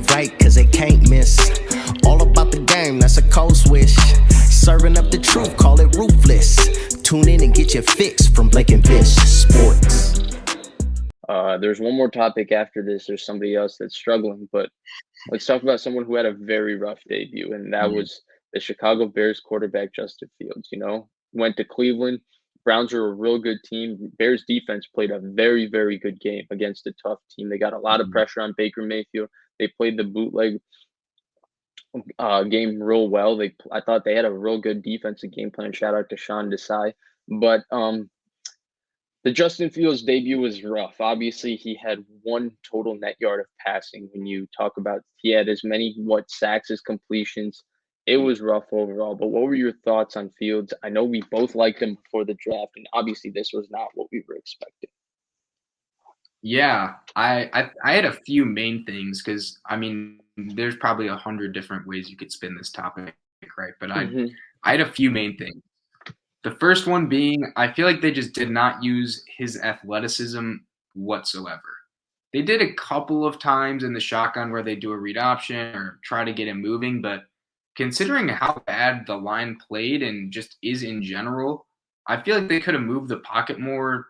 play right, cause they can't miss. All about the game, that's a cold switch. Serving up the truth, call it ruthless. Tune in and get your fix from Blake and Vish Sports. There's one more topic after this. There's somebody else that's struggling, but let's talk about someone who had a very rough debut, and that was the Chicago Bears quarterback, Justin Fields. Went to Cleveland. Browns are a real good team. Bears defense played a very, very good game against a tough team. They got a lot of pressure on Baker Mayfield. They played the bootleg game real well. I thought they had a real good defensive game plan. Shout out to Sean Desai. But the Justin Fields debut was rough. Obviously, he had one total net yard of passing. When you talk about, he had as many sacks as completions. It was rough overall. But what were your thoughts on Fields? I know we both liked him before the draft, and obviously this was not what we were expecting. Yeah, I had a few main things because, I mean, there's probably 100 different ways you could spin this topic, right? But I had a few main things. The first one being, I feel like they just did not use his athleticism whatsoever. They did a couple of times in the shotgun where they do a read option or try to get him moving, but considering how bad the line played and just is in general, I feel like they could have moved the pocket more,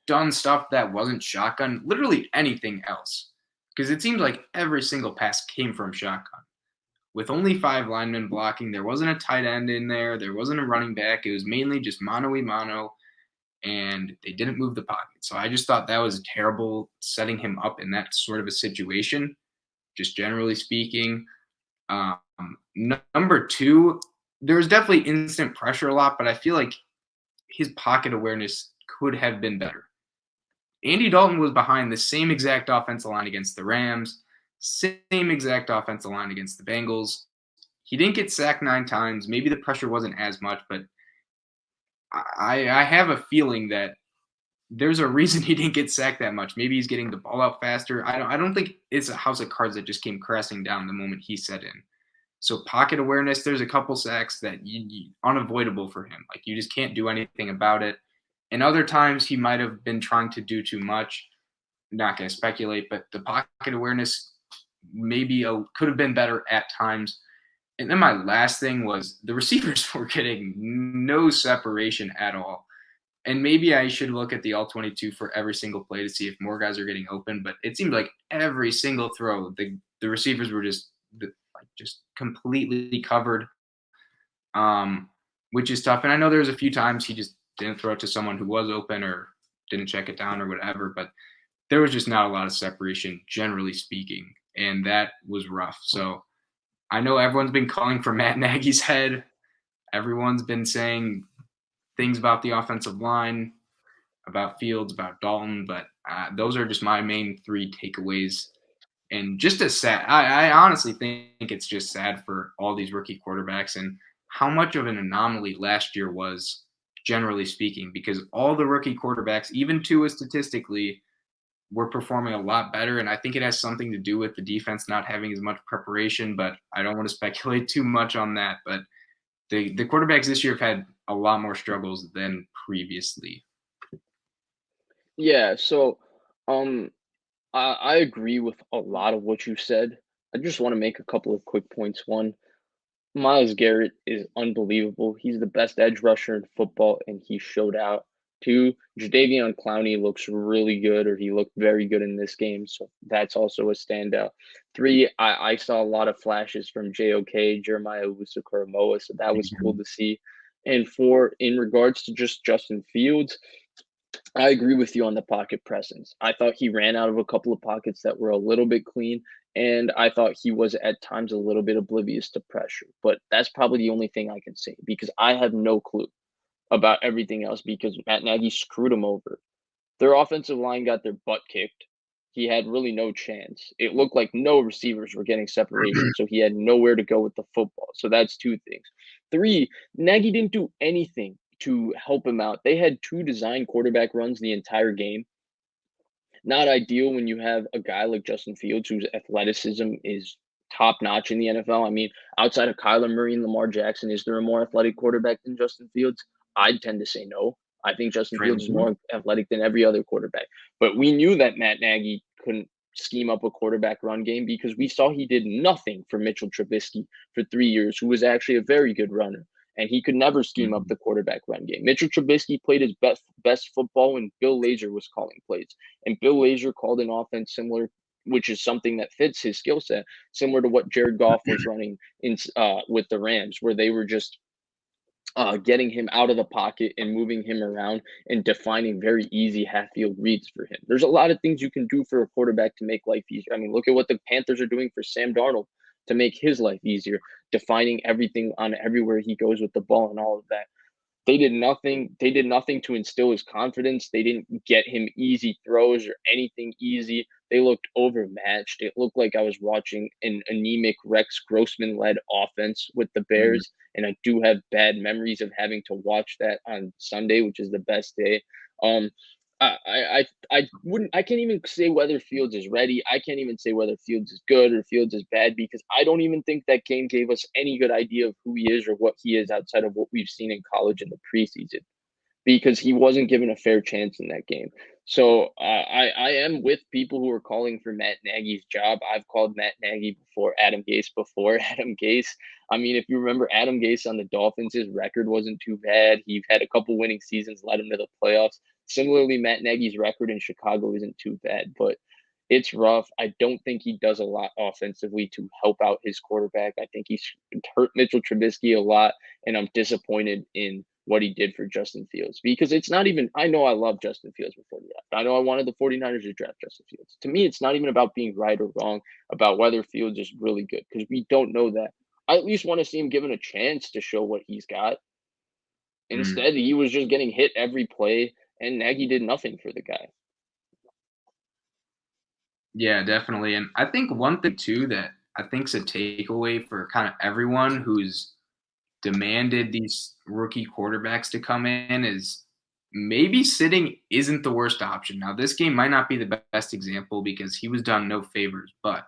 done stuff that wasn't shotgun, literally anything else. Because it seems like every single pass came from shotgun. With only 5 linemen blocking, there wasn't a tight end in there. There wasn't a running back. It was mainly just mano-a-mano, and they didn't move the pocket. So I just thought that was terrible, setting him up in that sort of a situation, just generally speaking. Number 2, there was definitely instant pressure a lot, but I feel like his pocket awareness could have been better. Andy Dalton was behind the same exact offensive line against the Rams, same exact offensive line against the Bengals. He didn't get sacked 9 times. Maybe the pressure wasn't as much, but I have a feeling that there's a reason he didn't get sacked that much. Maybe he's getting the ball out faster. I don't think it's a house of cards that just came crashing down the moment he set in. So pocket awareness, there's a couple sacks that unavoidable for him. Like, you just can't do anything about it. And other times he might have been trying to do too much. Not going to speculate, but the pocket awareness maybe could have been better at times. And then my last thing was the receivers were getting no separation at all. And maybe I should look at the all-22 for every single play to see if more guys are getting open. But it seemed like every single throw, the receivers were just completely covered, which is tough. And I know there was a few times he just didn't throw it to someone who was open or didn't check it down or whatever. But there was just not a lot of separation, generally speaking. And that was rough. So I know everyone's been calling for Matt Nagy's head. Everyone's been saying things about the offensive line, about Fields, about Dalton, but those are just my main 3 takeaways. And just I honestly think it's just sad for all these rookie quarterbacks and how much of an anomaly last year was, generally speaking, because all the rookie quarterbacks, even Tua statistically, were performing a lot better. And I think it has something to do with the defense not having as much preparation, but I don't want to speculate too much on that. But the quarterbacks this year have had a lot more struggles than previously. Yeah, so I agree with a lot of what you said. I just want to make a couple of quick points. One, Myles Garrett is unbelievable. He's the best edge rusher in football, and he showed out. 2, Jadeveon Clowney looks really good, or he looked very good in this game, so that's also a standout. 3, I saw a lot of flashes from JOK, Jeremiah Owusu-Koramoah, so that was cool to see. And 4, in regards to just Justin Fields, I agree with you on the pocket presence. I thought he ran out of a couple of pockets that were a little bit clean, and I thought he was at times a little bit oblivious to pressure. But that's probably the only thing I can say, because I have no clue about everything else, because Matt Nagy screwed him over. Their offensive line got their butt kicked. He had really no chance. It looked like no receivers were getting separation, so he had nowhere to go with the football. So that's 2 things. 3, Nagy didn't do anything to help him out. They had 2 design quarterback runs the entire game. Not ideal when you have a guy like Justin Fields, whose athleticism is top-notch in the NFL. I mean, outside of Kyler Murray and Lamar Jackson, is there a more athletic quarterback than Justin Fields? I'd tend to say no. I think Justin Fields is more athletic than every other quarterback. But we knew that Matt Nagy couldn't scheme up a quarterback run game, because we saw he did nothing for Mitchell Trubisky for 3 years, who was actually a very good runner, and he could never scheme up the quarterback run game. Mitchell Trubisky played his best football when Bill Lazor was calling plays, and Bill Lazor called an offense similar, which is something that fits his skill set, similar to what Jared Goff was running in with the Rams, where they were just getting him out of the pocket and moving him around and defining very easy half-field reads for him. There's a lot of things you can do for a quarterback to make life easier. I mean, look at what the Panthers are doing for Sam Darnold to make his life easier, defining everything on everywhere he goes with the ball and all of that. They did nothing. They did nothing to instill his confidence. They didn't get him easy throws or anything easy. They looked overmatched. It looked like I was watching an anemic Rex Grossman-led offense with the Bears, and I do have bad memories of having to watch that on Sunday, which is the best day. I can't even say whether Fields is ready. I can't even say whether Fields is good or Fields is bad, because I don't even think that game gave us any good idea of who he is or what he is outside of what we've seen in college in the preseason, because he wasn't given a fair chance in that game. So I am with people who are calling for Matt Nagy's job. I've called Matt Nagy before Adam Gase. Adam Gase, I mean, if you remember Adam Gase on the Dolphins, his record wasn't too bad. He had a couple winning seasons, led him to the playoffs. Similarly, Matt Nagy's record in Chicago isn't too bad, but it's rough. I don't think he does a lot offensively to help out his quarterback. I think he's hurt Mitchell Trubisky a lot, and I'm disappointed in what he did for Justin Fields, because it's not even, I know I love Justin Fields before the draft. I know I wanted the 49ers to draft Justin Fields. To me, it's not even about being right or wrong about whether Fields is really good, because we don't know that. I at least want to see him given a chance to show what he's got. Instead, he was just getting hit every play, and Nagy did nothing for the guy. Yeah, definitely. And I think one thing, too, that I think is a takeaway for kind of everyone who's demanded these rookie quarterbacks to come in is maybe sitting isn't the worst option. Now, this game might not be the best example because he was done no favors, but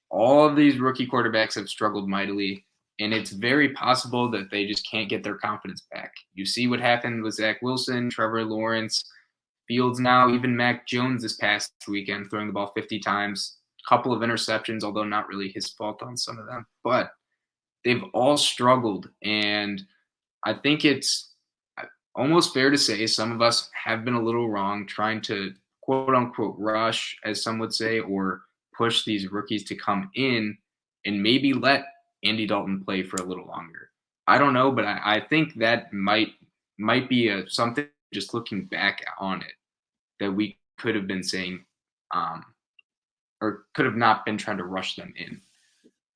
all of these rookie quarterbacks have struggled mightily, and it's very possible that they just can't get their confidence back. You see what happened with Zach Wilson, Trevor Lawrence, Fields now, even Mac Jones this past weekend, throwing the ball 50 times, a couple of interceptions, although not really his fault on some of them. But they've all struggled, and I think it's almost fair to say some of us have been a little wrong trying to quote-unquote rush, as some would say, or push these rookies to come in and maybe let Andy Dalton play for a little longer. I don't know, but I think that might be something, just looking back on it, that we could have been saying or could have not been trying to rush them in,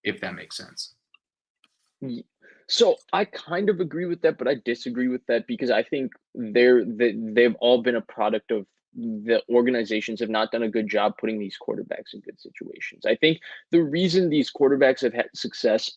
if that makes sense. So I kind of agree with that, but I disagree with that, because I think they've all been a product of the organizations have not done a good job putting these quarterbacks in good situations. I think the reason these quarterbacks have had success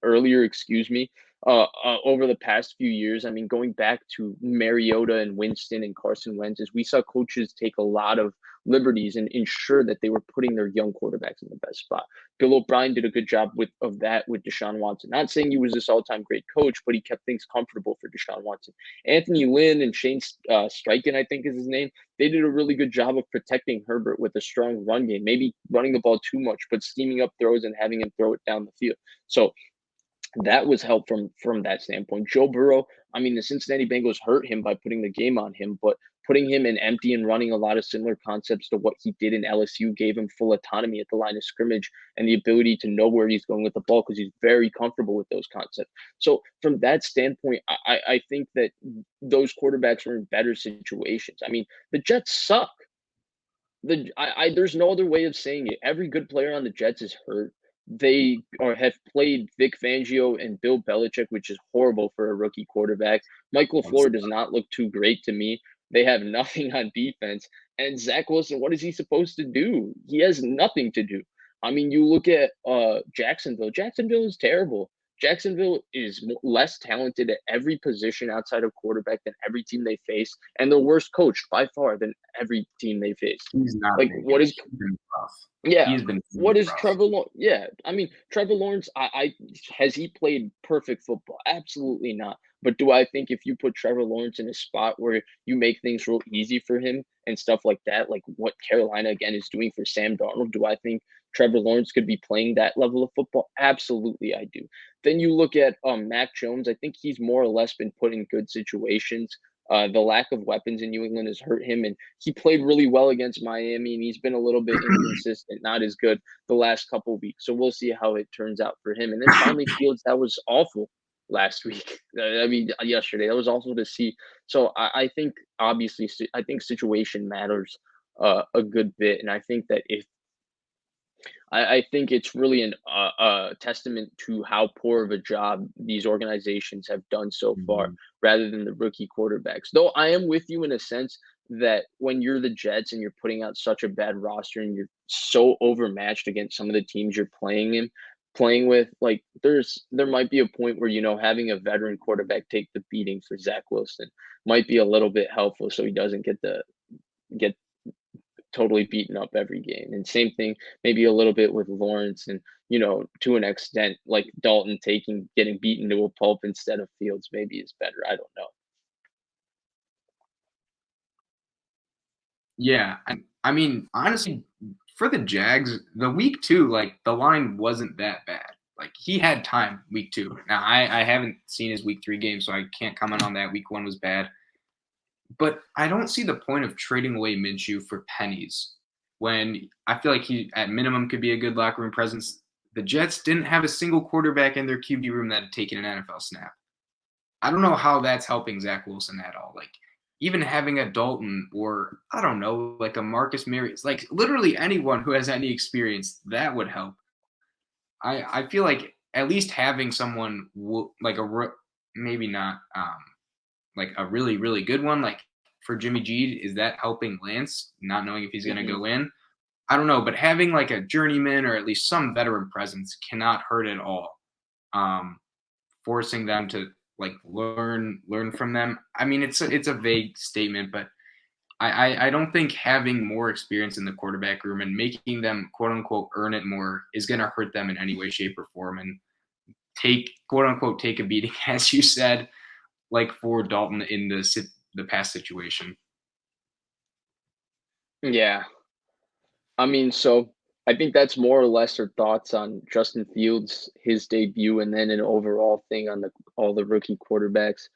over the past few years, I mean, going back to Mariota and Winston and Carson Wentz, is we saw coaches take a lot of liberties and ensure that they were putting their young quarterbacks in the best spot. Bill O'Brien did a good job of that with Deshaun Watson. Not saying he was this all-time great coach, but he kept things comfortable for Deshaun Watson. Anthony Lynn and Shane Steichen, I think is his name, they did a really good job of protecting Herbert with a strong run game, maybe running the ball too much, but scheming up throws and having him throw it down the field. So that was help from that standpoint. Joe Burrow, I mean, the Cincinnati Bengals hurt him by putting the game on him, but putting him in empty and running a lot of similar concepts to what he did in LSU gave him full autonomy at the line of scrimmage and the ability to know where he's going with the ball, because he's very comfortable with those concepts. So from that standpoint, I think that those quarterbacks are in better situations. I mean, the Jets suck. There's no other way of saying it. Every good player on the Jets is hurt. They have played Vic Fangio and Bill Belichick, which is horrible for a rookie quarterback. Mike LaFleur does not look too great to me. They have nothing on defense. And Zach Wilson, what is he supposed to do? He has nothing to do. I mean, you look at Jacksonville. Jacksonville is terrible. Jacksonville is less talented at every position outside of quarterback than every team they face, and they're worse coached by far than every team they face. He's not like what is rough. Yeah. He's been What is rough. Trevor Lawrence? Yeah. I mean, Trevor Lawrence, has he played perfect football? Absolutely not. But do I think if you put Trevor Lawrence in a spot where you make things real easy for him and stuff like that, like what Carolina again is doing for Sam Darnold, do I think Trevor Lawrence could be playing that level of football? Absolutely, I do. Then you look at Mac Jones. I think he's more or less been put in good situations. The lack of weapons in New England has hurt him, and he played really well against Miami, and he's been a little bit inconsistent, not as good the last couple weeks. So we'll see how it turns out for him. And then finally, Fields, that was awful last week. I mean, yesterday, that was awful to see. So I think obviously, I think situation matters a good bit, and I think that if I think it's really a testament to how poor of a job these organizations have done so far, Mhm. rather than the rookie quarterbacks. Though I am with you in a sense that when you're the Jets and you're putting out such a bad roster and you're so overmatched against some of the teams you're playing with, like there might be a point where having a veteran quarterback take the beating for Zach Wilson might be a little bit helpful, so he doesn't get totally beaten up every game. And same thing, maybe a little bit with Lawrence and, to an extent, like Dalton getting beaten to a pulp instead of Fields maybe is better. I don't know. Yeah, I mean, honestly, for the Jags, the week 2, like, the line wasn't that bad. Like, he had time week 2. Now, I haven't seen his week 3 game, so I can't comment on that. Week 1 was bad. But I don't see the point of trading away Minshew for pennies when I feel like he, at minimum, could be a good locker room presence. The Jets didn't have a single quarterback in their QB room that had taken an NFL snap. I don't know how that's helping Zach Wilson at all. Like, even having a Dalton or, I don't know, like a Marcus Mariota, like literally anyone who has any experience, that would help. I feel like at least having someone like maybe not like a really, really good one, like for Jimmy G, is that helping Lance, not knowing if he's going to Hmm. go in? I don't know, but having like a journeyman or at least some veteran presence cannot hurt at all. Um, Forcing them to like learn from them. I mean, it's a vague statement, but I don't think having more experience in the quarterback room and making them quote unquote earn it more is going to hurt them in any way, shape, or form. And take quote unquote take a beating, as you said, like for Dalton in the past situation. Yeah. I mean, so I think that's more or less our thoughts on Justin Fields, his debut, and then an overall thing on all the rookie quarterbacks.